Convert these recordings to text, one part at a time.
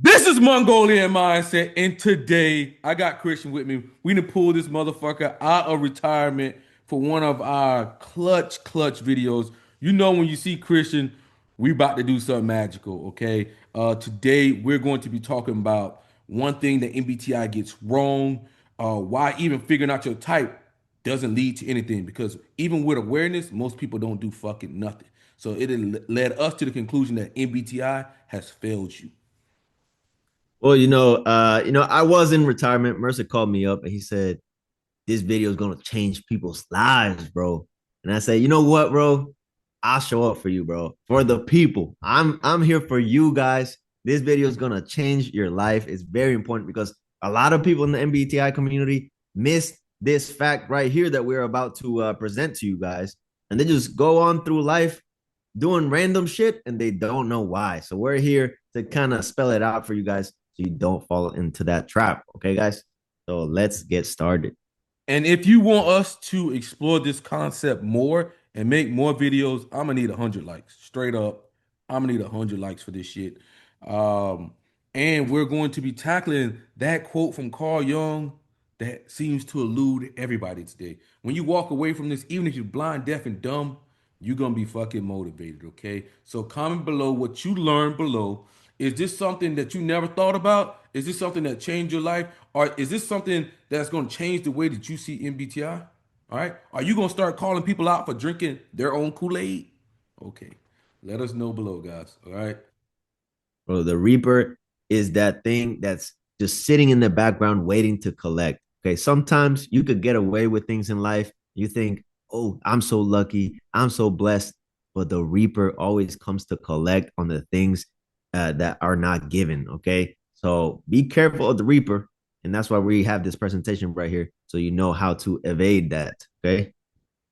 This is Mongolian Mindset, and today I got Christian with me. We done pull this motherfucker out of retirement for one of our clutch videos. You know when you see Christian, we about to do something magical, okay? Today we're going to be talking about one thing that MBTI gets wrong, why even figuring out your type doesn't lead to anything, because even with awareness, most people don't do fucking nothing. So it led us to the conclusion that MBTI has failed you. Well, I was in retirement. Mercer called me up and he said, this video is gonna change people's lives, bro. And I said, you know what, bro? I'll show up for you, bro. For the people. I'm here for you guys. This video is gonna change your life. It's very important because a lot of people in the MBTI community miss this fact right here that we're about to present to you guys. And they just go on through life doing random shit and they don't know why. So we're here to kind of spell it out for you guys so you don't fall into that trap. Okay, guys? So let's get started. And if you want us to explore this concept more and make more videos, I'm gonna need 100 likes. Straight up, I'm gonna need 100 likes for this shit. Um, and we're going to be tackling that quote from Carl Jung that seems to elude everybody today. When you walk away from this, even if you're blind, deaf, and dumb, you're gonna be fucking motivated, okay? So comment below what you learned below. Is this something that you never thought about? Is this something that changed your life? Or is this something that's gonna change the way that you see MBTI? All right. Are you gonna start calling people out for drinking their own Kool-Aid? Okay. Let us know below, guys. All right. Bro, the Reaper is that thing that's just sitting in the background waiting to collect. Okay, sometimes you could get away with things in life. You think, oh, I'm so lucky, I'm so blessed. But the Reaper always comes to collect on the things that are not given. Okay, so be careful of the Reaper. And that's why we have this presentation right here. So you know how to evade that. Okay.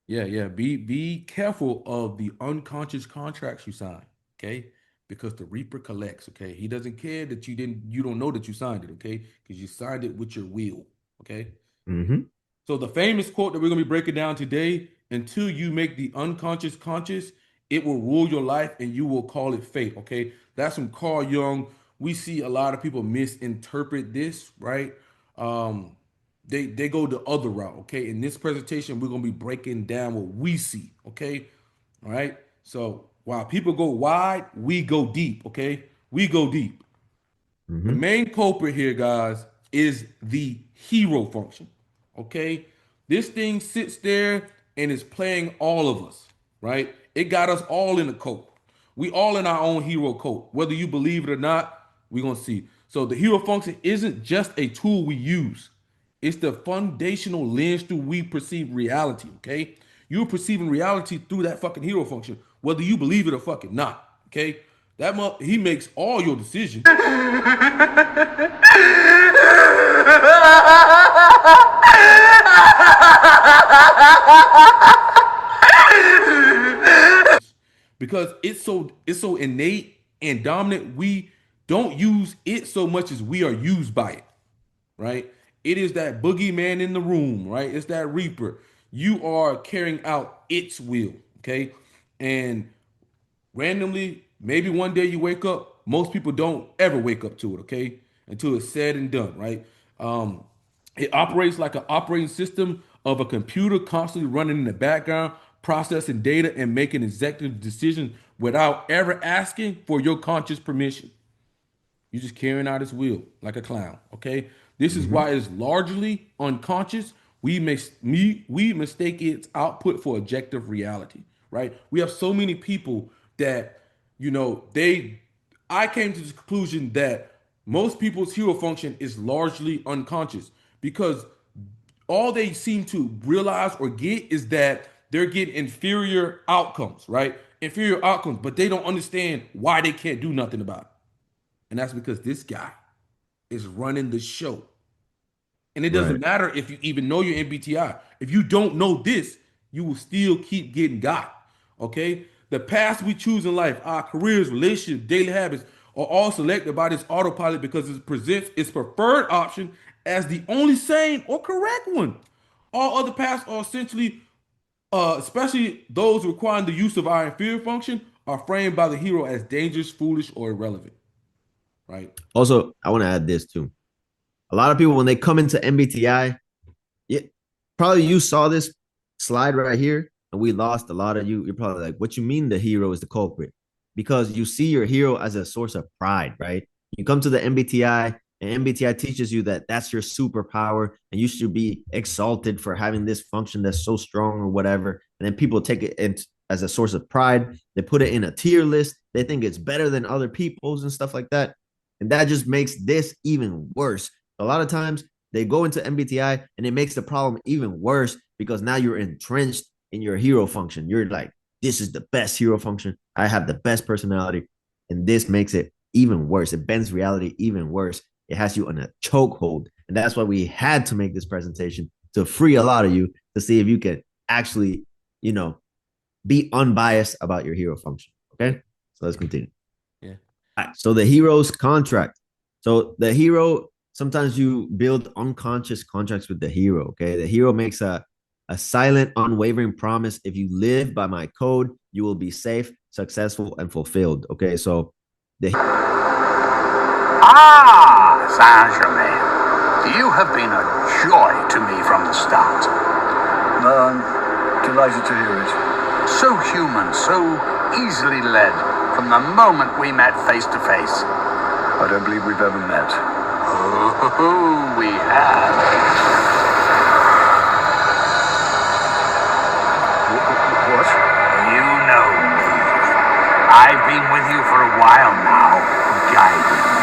Yeah, yeah. Be careful of the unconscious contracts you sign, okay? Because the Reaper collects, okay? He doesn't care that you don't know that you signed it, okay? Because you signed it with your will, okay? Mm-hmm. So the famous quote that we're gonna be breaking down today: until you make the unconscious conscious, it will rule your life and you will call it fate. Okay. That's from Carl Jung. We see a lot of people misinterpret this, right? Um, they go the other route. Okay. In this presentation, we're gonna be breaking down what we see. Okay. All right. So while people go wide, we go deep. Okay. We go deep. The Mm-hmm. main culprit here, guys, is the hero function. Okay? This thing sits there and is playing all of us, right? It got us all in a cult. We all in our own hero cult. Whether you believe it or not, we're gonna see. So the hero function isn't just a tool we use. It's the foundational lens through we perceive reality, okay? You're perceiving reality through that fucking hero function, whether you believe it or fucking not, okay? He makes all your decisions. Because it's so innate and dominant, we don't use it so much as we are used by it, right? It is that boogeyman in the room, right? It's that reaper. You are carrying out its will, okay? And randomly, maybe one day you wake up. Most people don't ever wake up to it, okay? Until it's said and done, right? Um, it operates like an operating system of a computer constantly running in the background, processing data and making executive decisions without ever asking for your conscious permission. You're just carrying out its will like a clown, okay? This is Mm-hmm. why it's largely unconscious. We mistake its output for objective reality, right? We have so many people that, they I came to the conclusion that most people's hero function is largely unconscious because all they seem to realize or get is that they're getting inferior outcomes, right? Inferior outcomes, but they don't understand why they can't do nothing about it. And that's because this guy is running the show. And it doesn't Right. matter if you even know your MBTI. If you don't know this, you will still keep getting got. Okay? The paths we choose in life, our careers, relationships, daily habits, are all selected by this autopilot because it presents its preferred option as the only sane or correct one. All other paths are essentially, especially those requiring the use of our inferior function, are framed by the hero as dangerous, foolish, or irrelevant. right? Also, I want to add this too. A lot of people, when they come into MBTI, probably you saw this slide right here, and we lost a lot of you. You're probably like, what you mean the hero is the culprit? Because you see your hero as a source of pride, right? You come to the MBTI, and MBTI teaches you that that's your superpower, and you should be exalted for having this function that's so strong or whatever. And then people take it as a source of pride. They put it in a tier list. They think it's better than other people's and stuff like that. And that just makes this even worse. A lot of times they go into MBTI and it makes the problem even worse because now you're entrenched in your hero function. You're like, this is the best hero function. I have the best personality. And this makes it even worse. It bends reality even worse. It has you in a chokehold. And that's why we had to make this presentation to free a lot of you to see if you could actually, you know, be unbiased about your hero function. Okay. So let's continue. Yeah. All right, so the hero's contract. So the hero, sometimes you build unconscious contracts with the hero. Okay. The hero makes a silent, unwavering promise. If you live by my code, you will be safe, successful, and fulfilled. Okay. So the Ah, Saint Germain, you have been a joy to me from the start. I'm delighted to hear it. So human, so easily led from the moment we met face to face. I don't believe we've ever met. Oh, we have. What? You know me. I've been with you for a while now, guiding you.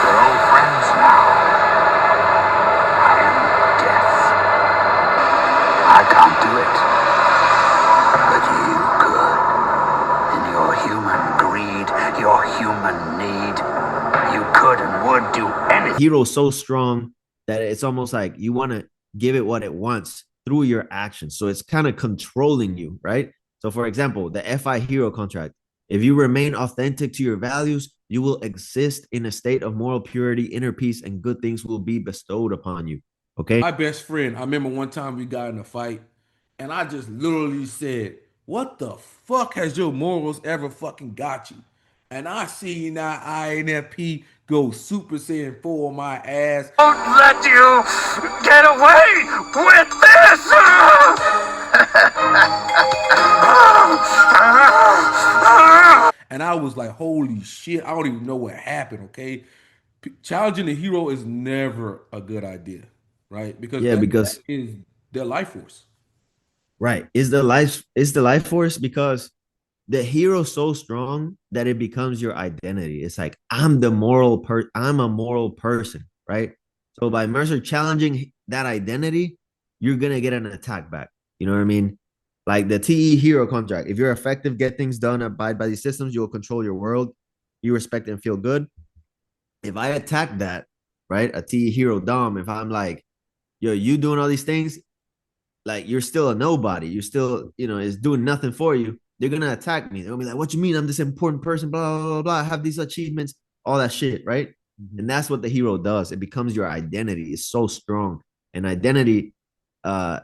We're old friends now. I am death. I can't do it. But you could. In your human greed, your human need, you could and would do anything. hero's so strong that it's almost like you want to give it what it wants through your actions. So it's kind of controlling you, right? So, for example, the FI hero contract. If you remain authentic to your values, you will exist in a state of moral purity, inner peace, and good things will be bestowed upon you. Okay. My best friend, I remember one time we got in a fight, and I just literally said, "What the fuck has your morals ever fucking got you?" And I seen that INFP go Super Saiyan 4 on my ass. Won't let you get away with this! And I was like, holy shit, I don't even know what happened, okay? Challenging the hero is never a good idea, right? Because Yeah, that because is their life force. right is the life force because the hero's so strong that it becomes your identity. It's like I'm a moral person, right? So by Mercer challenging that identity, you're gonna get an attack back. You know what I mean? Like the TE hero contract. If you're effective, get things done, abide by these systems, you will control your world. You respect and feel good. If I attack that, right? A TE hero Dom, if I'm like, yo, you doing all these things, like you're still a nobody. You're still, is doing nothing for you. They're gonna attack me. They're gonna be like, "What you mean? I'm this important person." Blah blah blah blah. I have these achievements, all that shit, right? Mhm. And that's what the hero does. It becomes your identity. It's so strong, and identity uh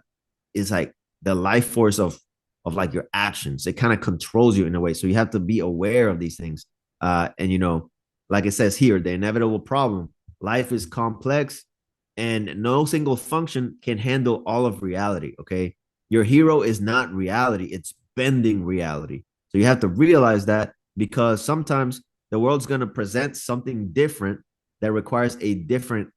is like the life force of like your actions. It kind of controls you in a way. So you have to be aware of these things. And like it says here, the inevitable problem. Life is complex and no single function can handle all of reality. Okay. Your hero is not reality, it's bending reality. So you have to realize that because sometimes the world's going to present something different that requires a different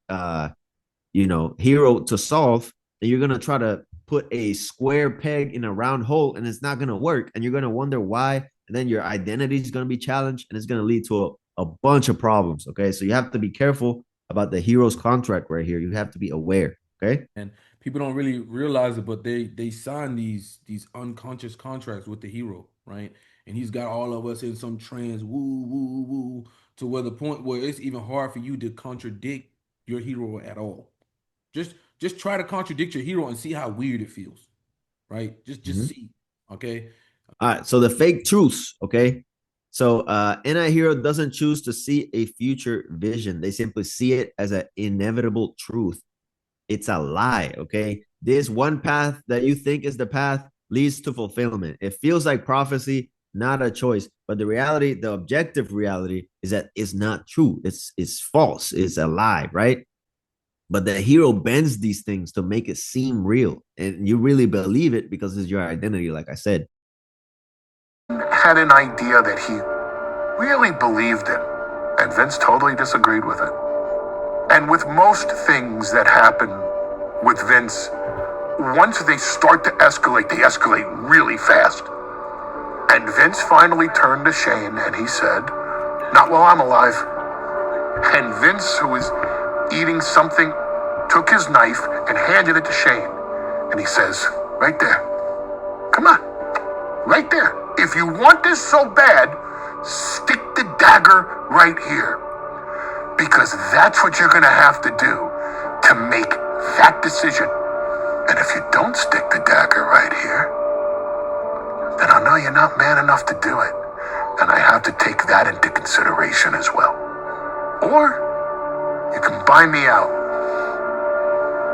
hero to solve, and you're gonna try to put a square peg in a round hole, and it's not gonna work, and you're gonna wonder why, and then your identity is gonna be challenged, and it's gonna lead to a bunch of problems. Okay, so you have to be careful about the hero's contract right here. You have to be aware. Okay. And people don't really realize it, but they sign these unconscious contracts with the hero, right? And he's got all of us in some trance, woo woo woo, to where the point where it's even hard for you to contradict your hero at all. Just try to contradict your hero and see how weird it feels, right? Just Mhm. see, okay? All right. So the fake truths. Okay. So anti-hero doesn't choose to see a future vision. They simply see it as an inevitable truth. It's a lie. Okay. This one path that you think is the path leads to fulfillment. It feels like prophecy, not a choice. But the reality, the objective reality is that it's not true. It's false. It's a lie, right? But the hero bends these things to make it seem real. And you really believe it because it's your identity, like I said. Had an idea that he really believed in, and Vince totally disagreed with it. And with most things that happen with Vince, once they start to escalate, they escalate really fast. And Vince finally turned to Shane and he said, "Not while I'm alive." And Vince, who was eating something, took his knife and handed it to Shane. And he says, "Right there. Come on. Right there. If you want this so bad, stick the dagger right here. Because that's what you're going to have to do to make that decision. And if you don't stick the dagger right here, then I know you're not man enough to do it. And I have to take that into consideration as well. Or you can buy me out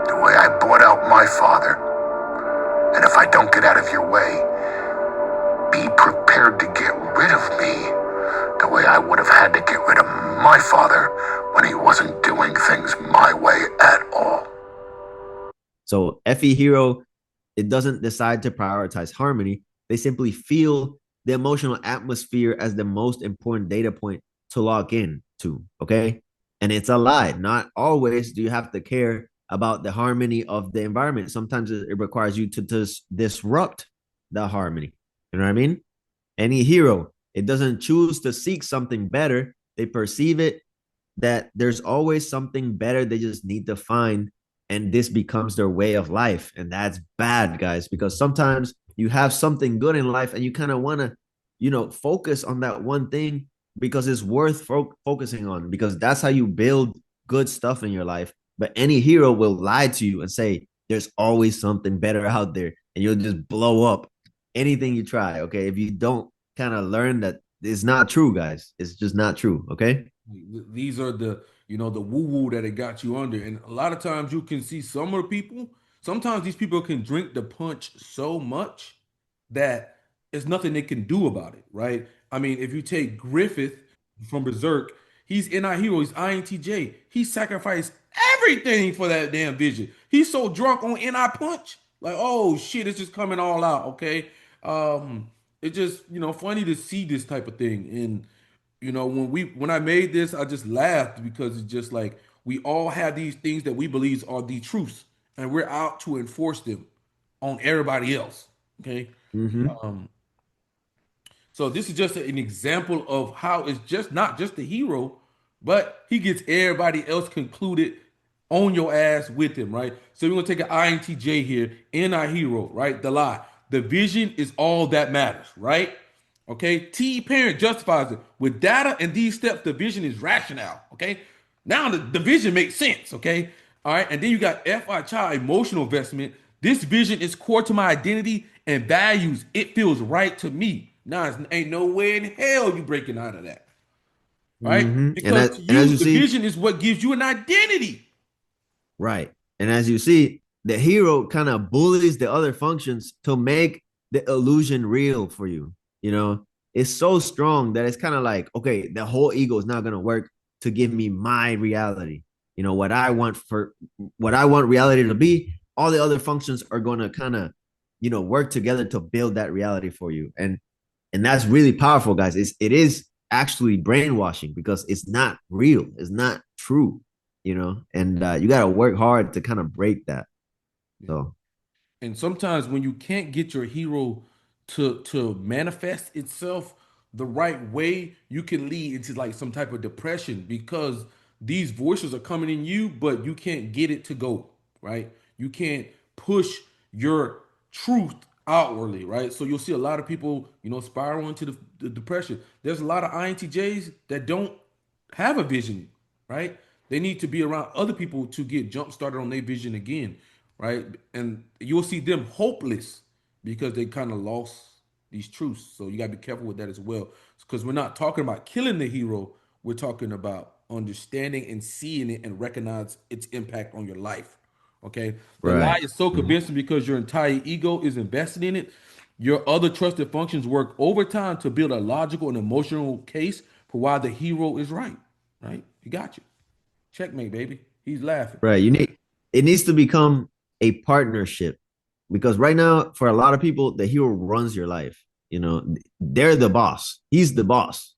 the way I bought out my father. And if I don't get out of your way, be prepared to get rid of me the way I would have had to get rid of my father when he wasn't doing things my way at all." So FE Hero, it doesn't decide to prioritize harmony. They simply feel the emotional atmosphere as the most important data point to log in to, okay? And it's a lie. Not always do you have to care about the harmony of the environment. Sometimes it requires you to disrupt the harmony. You know what I mean? Any hero, it doesn't choose to seek something better. They perceive it that there's always something better they just need to find. And this becomes their way of life. And that's bad, guys, because sometimes you have something good in life and you kind of want to, focus on that one thing because it's worth focusing on, because that's how you build good stuff in your life. But any hero will lie to you and say, there's always something better out there, and you'll just blow up anything you try. Okay. If you don't kind of learn that it's not true, guys, it's just not true. Okay. These are the woo woo that it got you under. And a lot of times you can see some of the people, sometimes these people can drink the punch so much that there's nothing they can do about it, right? I mean, if you take Griffith from Berserk, he's in our hero, he's INTJ. He sacrificed everything for that damn vision. He's so drunk on NI punch, like, oh shit, it's just coming all out, okay? It's just, funny to see this type of thing. And when I made this, I just laughed because it's just like we all have these things that we believe are the truths, and we're out to enforce them on everybody else. Okay. Mm-hmm. So this is just an example of how it's just not just the hero, but he gets everybody else concluded on your ass with him, right? So we're gonna take an INTJ here in our hero, right? The lie. The vision is all that matters, right? Okay. T parent justifies it with data and these steps. The vision is rationale. Okay. Now the vision makes sense. Okay. All right. And then you got FI child emotional investment. This vision is core to my identity and values. It feels right to me. Now, ain't no way in hell you breaking out of that, right? Mm-hmm. Because to And as you, you the see, vision is what gives you an identity. right. And as you see, the hero kind of bullies the other functions to make the illusion real for you. It's so strong that it's kind of like, okay, the whole ego is not going to work to give me my reality. What I want reality to be, all the other functions are going to kind of, work together to build that reality for you. And that's really powerful, guys. It is actually brainwashing because it's not real. It's not true, and you got to work hard to kind of break that. So, And sometimes when you can't get your hero to manifest itself the right way, you can lead into like some type of depression because these voices are coming in you, but you can't get it to go, right? You can't push your truth outwardly, right? So you'll see a lot of people, spiral into the depression. There's a lot of INTJs that don't have a vision, right? They need to be around other people to get jump started on their vision again, right? And you'll see them hopeless because they kind of lost these truths. So you got to be careful with that as well. Because we're not talking about killing the hero, we're talking about understanding and seeing it and recognize its impact on your life, Okay. The lie Right. is so convincing because your entire ego is invested in it. Your other trusted functions work overtime to build a logical and emotional case for why the hero is right. Right? You got you. Checkmate, baby. He's laughing. Right. It needs to become a partnership because right now, for a lot of people, the hero runs your life. You know, they're the boss. He's the boss.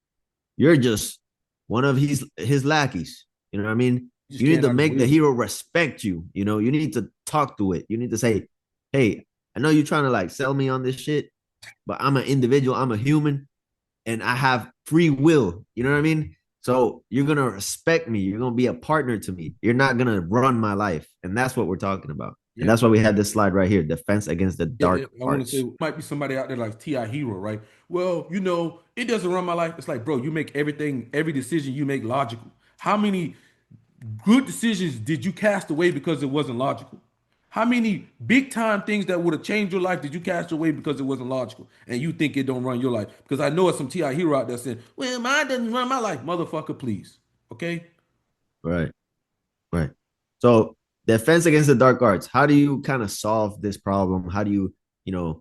You're just one of his lackeys. You know what I mean? You just You need can't to out his make the will. hero respect you. You know, you need to talk to it. You need to say, hey, I know you're trying to like sell me on this shit, but I'm an individual, I'm a human, and I have free will. You know what I mean? So you're gonna respect me. You're gonna be a partner to me. You're not gonna run my life, and that's what we're talking about. And Yeah, that's why but we have this slide right here: defense against the yeah, dark I want to say arts. might be somebody out there like Ti Hero, right? Well, it doesn't run my life. It's like, bro, you make every decision you make logical. How many good decisions did you cast away because it wasn't logical? How many big time things that would have changed your life did you cast away because it wasn't logical? And you think it don't run your life? Because I know it's some Ti Hero out there saying, "Well, mine doesn't run my life, motherfucker." Please, okay? Right, right. So defense against the dark arts. How do you kind of solve this problem? How do you know,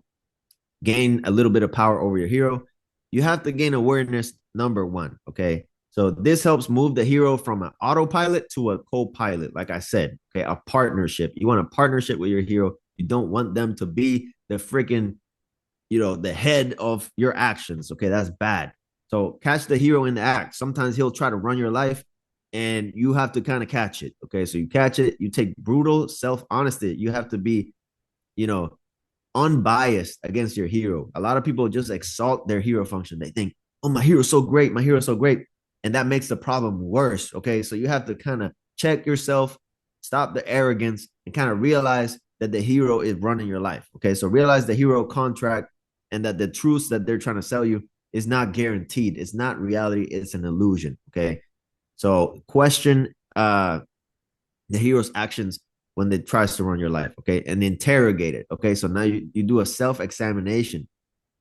gain a little bit of power over your hero? You have to gain awareness, number one. Okay. So this helps move the hero from an autopilot to a co-pilot. Like I said, okay, a partnership. You want a partnership with your hero. You don't want them to be the freaking, the head of your actions. Okay, that's bad. So catch the hero in the act. Sometimes he'll try to run your life and you have to kind of catch it. Okay, so you catch it, you take brutal self-honesty. You have to be, you know, unbiased against your hero. A lot of people just exalt their hero function. They think, oh, my hero's so great. My hero's so great. And that makes the problem worse. Okay. So you have to kind of check yourself, stop the arrogance, and kind of realize that the hero is running your life. Okay. So realize the hero contract and that the truths that they're trying to sell you is not guaranteed. It's not reality. It's an illusion. Okay. So question the hero's actions when it tries to run your life, okay, and interrogate it. Okay, so now you do a self-examination,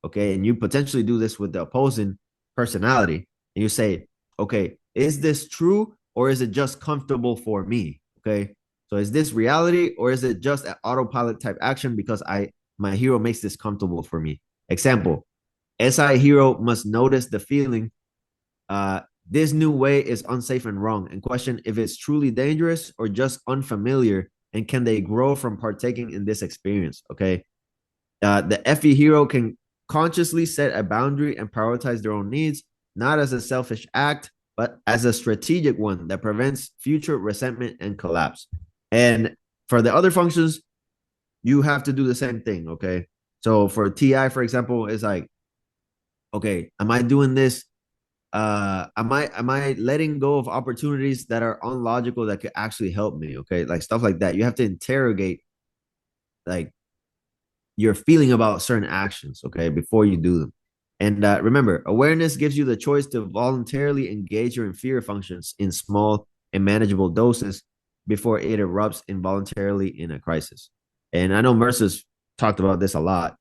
okay, and you potentially do this with the opposing personality, and you say, okay, is this true or is it just comfortable for me? Okay, so is this reality or is it just an autopilot type action because my hero makes this comfortable for me? Example, SI hero must notice the feeling this new way is unsafe and wrong, and question if it's truly dangerous or just unfamiliar, and can they grow from partaking in this experience? Okay. The FE hero can consciously set a boundary and prioritize their own needs, not as a selfish act, but as a strategic one that prevents future resentment and collapse. And for the other functions, you have to do the same thing. Okay. So for TI, for example, it's like, okay, am I doing this am I letting go of opportunities that are unlogical that could actually help me? Okay, like stuff like that. You have to interrogate like your feeling about certain actions, okay, before you do them. And remember, awareness gives you the choice to voluntarily engage your inferior functions in small and manageable doses before it erupts involuntarily in a crisis. And I know Mercer's talked about this a lot.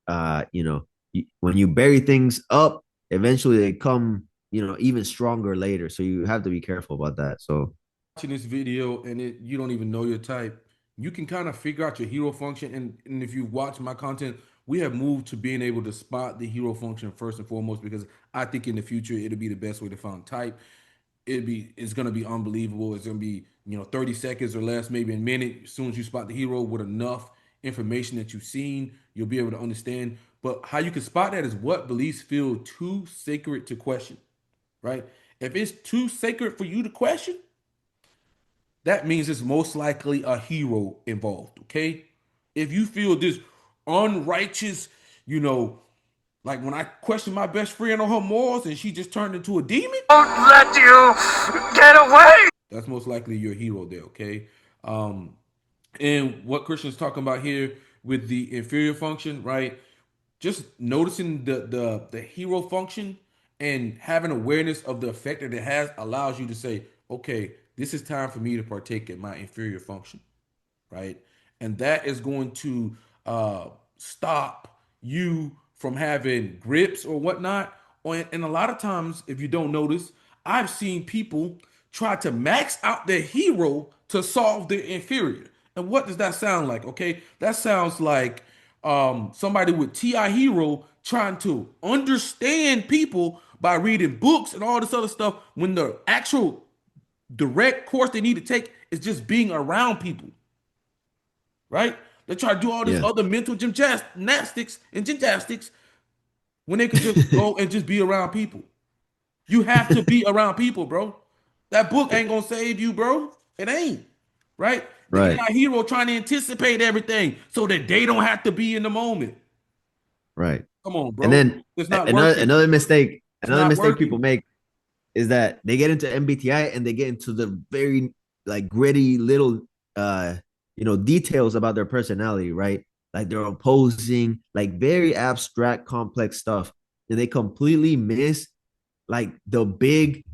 When you bury things up, eventually they come, even stronger later. So you have to be careful about that. So Watching this video and you don't even know your type, you can kind of figure out your hero function. And if you watch my content, we have moved to being able to spot the hero function first and foremost because I think in the future it'll be the best way to find type. It's gonna be unbelievable. It's gonna be 30 seconds or less, maybe a minute. As soon as you spot the hero with enough information that you've seen, you'll be able to understand. But how you can spot that is what beliefs feel too sacred to question, right? If it's too sacred for you to question, that means it's most likely a hero involved, okay? If you feel this unrighteous, you know, like when I questioned my best friend on her morals and she just turned into a demon, Won't let you get away! that's most likely your hero there, okay? And what Christian's talking about here with the inferior function, right? Just noticing the hero function and having awareness of the effect that it has allows you to say, okay, this is time for me to partake in my inferior function, right? And that is going to stop you from having grips or whatnot. And a lot of times, if you don't notice, I've seen people try to max out their hero to solve their inferior. And what does that sound like? Okay, that sounds like somebody with TI Hero trying to understand people by reading books and all this other stuff when the actual direct course they need to take is just being around people, right? They try to do all this Yeah. other mental gymnastics and gymnastics when they could just go and just be around people. You have to be around people, bro. That book ain't gonna save you, bro. It ain't. Right? The Right. anti-hero trying to anticipate everything so that they don't have to be in the moment. Right. Come on, And bro. then It's not another working. another mistake, It's not people working. make is that they get into MBTI and they get into the very like gritty little uh details about their personality, right? Like they're opposing like very abstract, complex stuff, and they completely miss like the big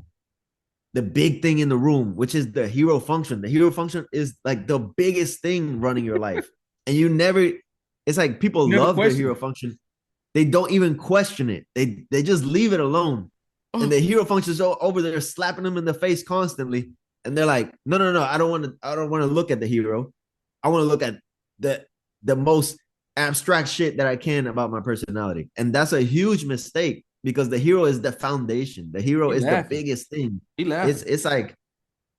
thing in the room, which is the hero function. The hero function is like the biggest thing running your life, and you never. It's like people You never love their question hero it. function, they don't even question it. They just leave it alone. And Oh, the hero functions over there slapping them in the face constantly. And they're like, no, no, no, I don't want to look at the hero. I want to look at the the most abstract shit that I can about my personality. And that's a huge mistake because the hero is the foundation. The hero he is the laughing. biggest thing. He It's laughing. it's like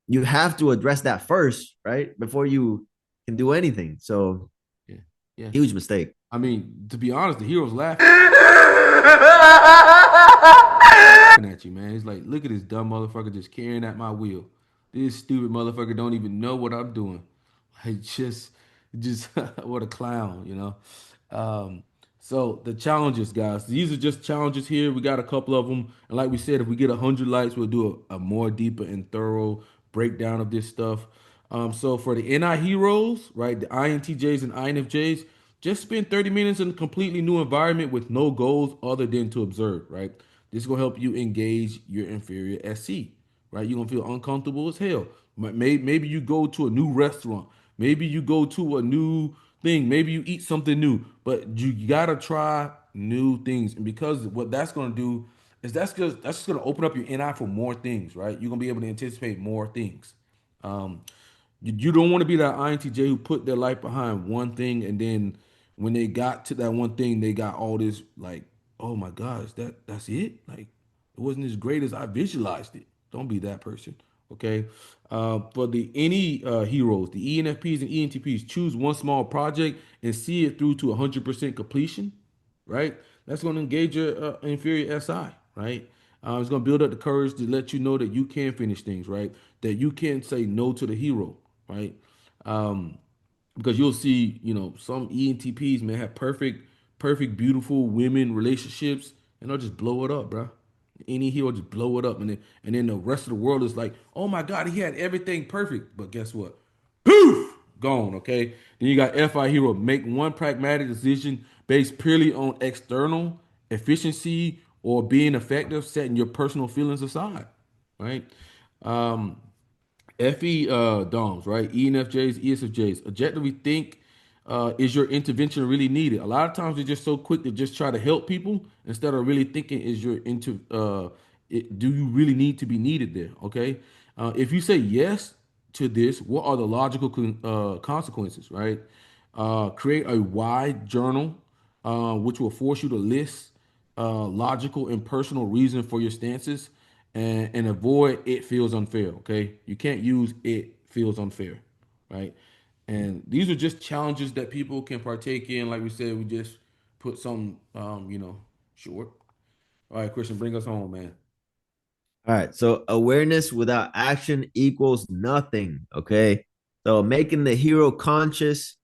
you have to address that first, right? Before you can do anything. So Yeah. Yeah. huge mistake. I mean, to be honest, the hero's laughing at you, man. He's like, look at this dumb motherfucker just carrying at my wheel. This stupid motherfucker don't even know what I'm doing. Like, just what a clown, you know. Um, so the challenges, guys. These are just challenges here. We got a couple of them, and like we said, if we get 100 likes, we'll do a more deeper and thorough breakdown of this stuff. So for the NI heroes, right, the INTJs and INFJs, just spend 30 minutes in a completely new environment with no goals other than to observe, right? This is gonna help you engage your inferior SC, right? You're gonna feel uncomfortable as hell. Maybe you go to a new restaurant, maybe you go to a new thing, maybe you eat something new, but you gotta try new things. And because what that's gonna do is that's just gonna open up your NI for more things, right? You're gonna be able to anticipate more things. Um, you don't want to be that INTJ who put their life behind one thing and then when they got to that one thing, they got all this like, oh my gosh, that's it? Like it wasn't as great as I visualized it. Don't be that person. Okay. For the any heroes, the ENFPs and ENTPs, choose one small project and see it through to 100% completion, right? That's going to engage your inferior SI, right? It's going to build up the courage to let you know that you can finish things, right? That you can say no to the hero, right? Because you'll see, some ENTPs may have perfect, beautiful women relationships, and they'll just blow it up, bro. Any hero just blow it up, and then the rest of the world is like, oh my god, he had everything perfect, but guess what? Poof, gone. Okay. Then you got FI hero. Make one pragmatic decision based purely on external efficiency or being effective, setting your personal feelings aside. Right. Um, FE DOMs, right? ENFJs, ESFJs. Objectively think, is your intervention really needed? A lot of times they're just so quick to just try to help people instead of really thinking, do you really need to be needed there? Okay. If you say yes to this, what are the logical consequences, right? Create a wide journal, which will force you to list logical and personal reason for your stances and avoid it feels unfair. Okay. You can't use it feels unfair. Right. And these are just challenges that people can partake in. Like we said, we just put some, short. All right, Christian, bring us home, man. All right. So awareness without action equals nothing. Okay. So making the hero conscious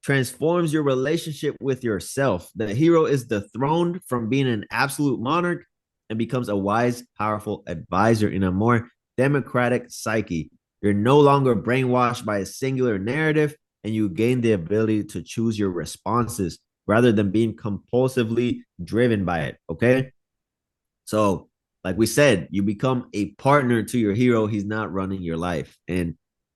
transforms your relationship with yourself. The hero is dethroned from being an absolute monarch and becomes a wise, powerful advisor in a more democratic psyche. You're no longer brainwashed by a singular narrative and you gain the ability to choose your responses rather than being compulsively driven by it. Okay. So, like we said, you become a partner to your hero. He's not running your life. And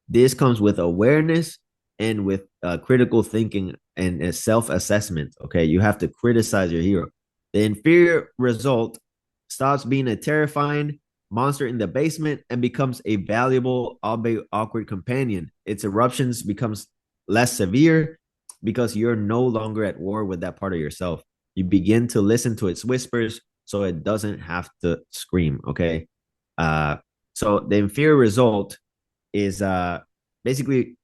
this comes with awareness and with critical thinking and self assessment. Okay. You have to criticize your hero. The inferior result stops being a terrifying monster in the basement and becomes a valuable, albeit awkward companion. Its eruptions becomes less severe because you're no longer at war with that part of yourself. You begin to listen to its whispers so it doesn't have to scream. Okay. Uh, so the inferior result is basically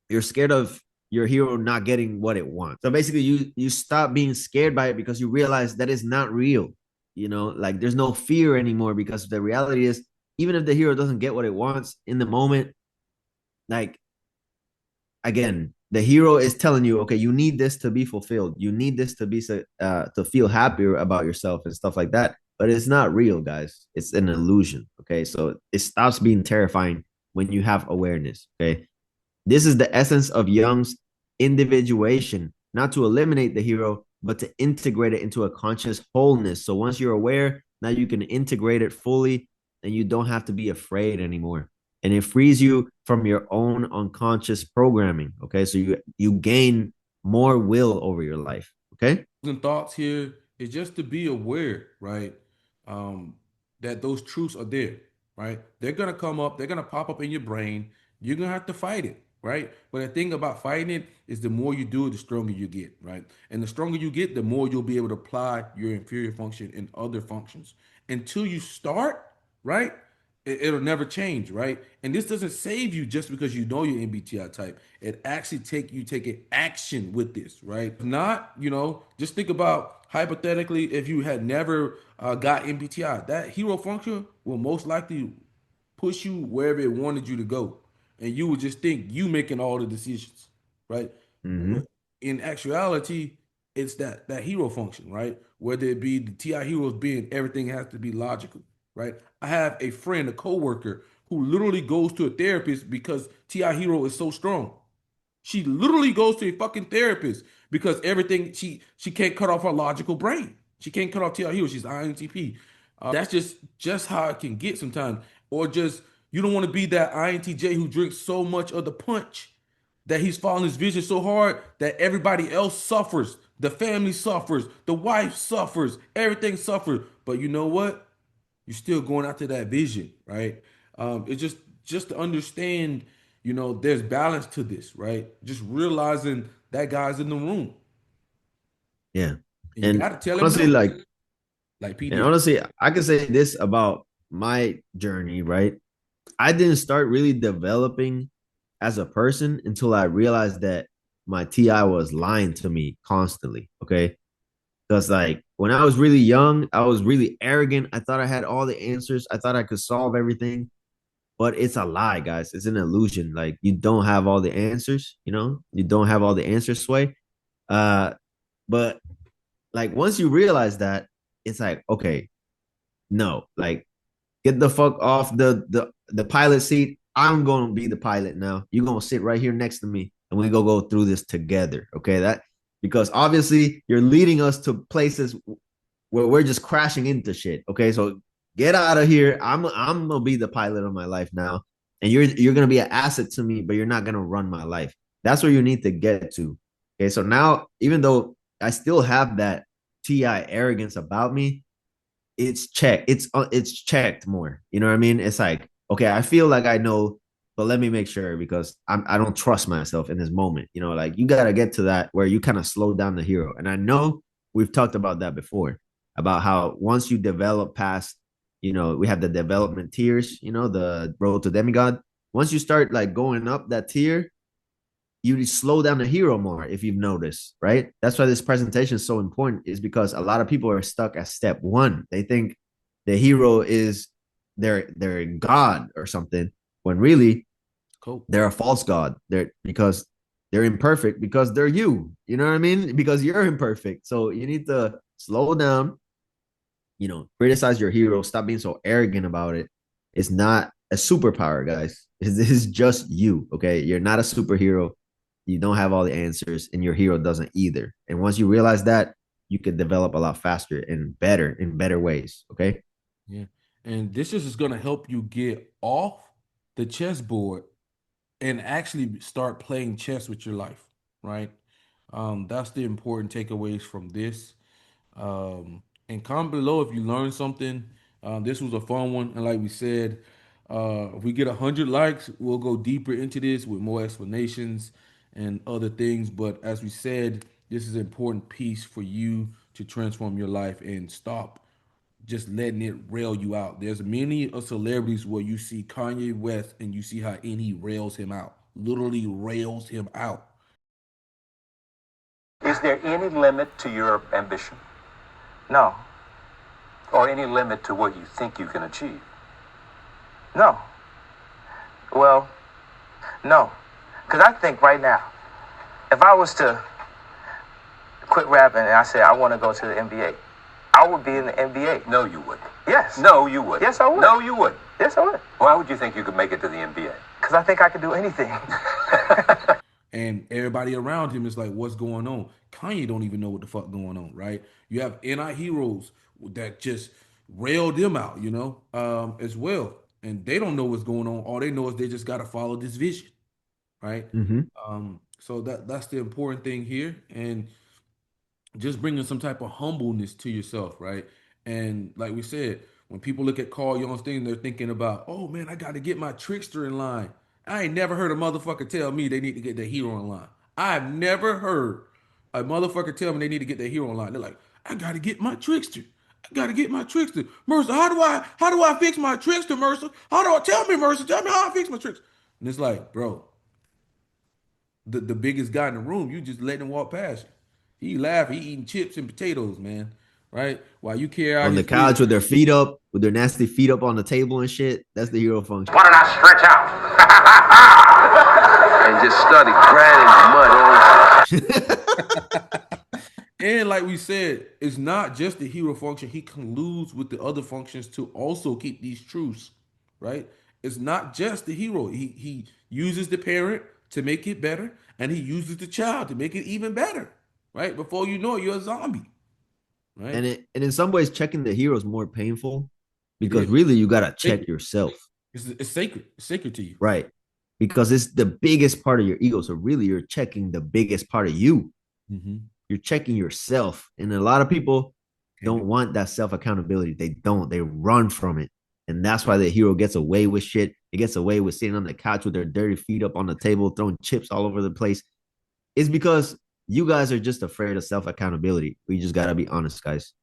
you're scared of your hero not getting what it wants. So basically, you stop being scared by it because you realize that it's not real. You know, like there's no fear anymore because the reality is, even if the hero doesn't get what it wants in the moment, like again, the hero is telling you, okay, you need this to be fulfilled. You need this to be to feel happier about yourself and stuff like that. But it's not real, guys. It's an illusion. Okay, so it stops being terrifying when you have awareness. Okay, this is the essence of Jung's individuation, not to eliminate the hero, but to integrate it into a conscious wholeness. So once you're aware, now you can integrate it fully and you don't have to be afraid anymore. And it frees you from your own unconscious programming. Okay. So you gain more will over your life. Okay. And thoughts here is just to be aware, right? Um, that those truths are there, right? They're gonna come up, they're gonna pop up in your brain. You're gonna have to fight it, right? But the thing about fighting it is the more you do it, the stronger you get, right? And the stronger you get, the more you'll be able to apply your inferior function in other functions. Until you start, right? It'll never change, right? And this doesn't save you just because you know your MBTI type. It actually you taking action with this, right? If not, just think about hypothetically if you had never got MBTI, that hero function will most likely push you wherever it wanted you to go, and you would just think you making all the decisions, right? Mm-hmm. In actuality, it's that hero function, right? Whether it be the TI heroes being everything has to be logical, right? I have a friend, a coworker, who literally goes to a therapist because TI hero is so strong. She literally goes to a fucking therapist because everything she can't cut off her logical brain. She can't cut off TI hero. She's INTP. That's just how it can get sometimes. Or just you don't want to be that INTJ who drinks so much of the punch that he's following his vision so hard that everybody else suffers. The family suffers. The wife suffers. Everything suffers. But you know what? You're still going after that vision, right? It's just to understand, there's balance to this, right? Just realizing that guy's in the room, Yeah. and you got And to tell him honestly, no, like P and did. honestly, I can say this about my journey, right? I didn't start really developing as a person until I realized that my TI was lying to me constantly. Okay. Because like when I was really young, I was really arrogant. I thought I had all the answers. I thought I could solve everything. But it's a lie, guys. It's an illusion. Like you don't have all the answers, you don't have all the answers, Sway. But like once you realize that, it's like, okay, no, like get the fuck off the pilot seat. I'm gonna be the pilot now. You're gonna sit right here next to me, and we gonna go through this together. Okay, that because obviously you're leading us to places where we're just crashing into shit. Okay, so get out of here. I'm gonna be the pilot of my life now, and you're gonna be an asset to me, but you're not gonna run my life. That's where you need to get to. Okay, so now even though I still have that TI arrogance about me, it's checked. It's checked more. You know what I mean? It's like, okay, I feel like I know, but let me make sure because I don't trust myself in this moment. Like you gotta get to that where you kind of slow down the hero. And I know we've talked about that before, about how once you develop past, we have the development tiers, the road to demigod. Once you start like going up that tier, you slow down the hero more if you've noticed, right? That's why this presentation is so important, is because a lot of people are stuck at step one. They think the hero is their god or something, when really Cool. they're a false god. They're because they're imperfect because they're you. You know what I mean? Because you're imperfect. So you need to slow down, criticize your hero, stop being so arrogant about it. It's not a superpower, guys. This is just you. Okay. You're not a superhero. You don't have all the answers, and your hero doesn't either. And once you realize that, you can develop a lot faster and better in better ways. Okay. Yeah. And this is just gonna help you get off the chessboard and actually start playing chess with your life, right? That's the important takeaways from this. And comment below if you learned something. This was a fun one, and like we said, if we get 100 likes, we'll go deeper into this with more explanations and other things. But as we said, this is an important piece for you to transform your life and stop just letting it rail you out. There's many of celebrities where you see Kanye West and you see how and he rails him out, literally rails him out. Is there any limit to your ambition? No, Or any limit to what you think you can achieve? no. Well, no. Because I think right now, if I was to quit rapping and I said I want to go to the NBA, I would be in the NBA. No, you wouldn't. Yes. No, you wouldn't. Yes, I would. No, you wouldn't. Yes, I would. Why would you think you could make it to the NBA? Because I think I could do anything. And everybody around him is like, what's going on? Kanye don't even know what the fuck going on, right? You have anti-heroes that just rail them out, as well. And they don't know what's going on. All they know is they just got to follow this vision, right? Mm-hmm. So that's the important thing here. And just bringing some type of humbleness to yourself, right? And like we said, when people look at Carl Jung's thing, they're thinking about, oh man, I got to get my trickster in line. I ain't never heard a motherfucker tell me they need to get their hero in line. I've never heard a motherfucker tell me they need to get their hero in line. They're like, I got to get my trickster. I got to get my trickster. Mercer, how do I fix my trickster, Mercer? Tell me, Mercer, tell me how I fix my trickster. And it's like, bro, the biggest guy in the room, you just letting him walk past you. He laughing, he eating chips and potatoes, man. Right? While you carry out On the his couch vision. with their feet up, with their nasty feet up on the table and shit. That's the hero function. Why don't I stretch out? And just started grinding mud all And like we said, it's not just the hero function. He colludes with the other functions to also keep these truths, right? It's not just the hero. He uses the parent to make it better, and he uses the child to make it even better, right? Before you know it, you're a zombie, right? And in some ways, checking the hero is more painful It because is. really you gotta check Sacred. yourself, It's sacred. It's sacred to you. right? Because it's the biggest part of your ego. So really, you're checking the biggest part of you. Mm-hmm. You're checking yourself, and a lot of people Can't don't want that self accountability. They don't. They run from it, and that's why the hero gets away with shit. It gets away with sitting on the couch with their dirty feet up on the table, throwing chips all over the place. It's because you guys are just afraid of self accountability. We just gotta be honest, guys.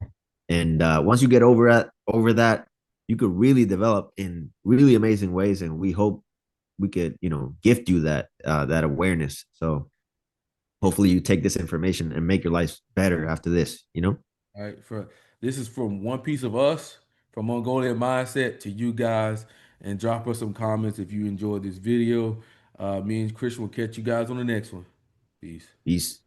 And once you get over that, you could really develop in really amazing ways. And we hope we could, gift you that awareness. So hopefully you take this information and make your life better after this. All right, this is from one piece of us, from Mongolian Mindset to you guys, and drop us some comments if you enjoyed this video. Me and Christian will catch you guys on the next one. Peace. Peace.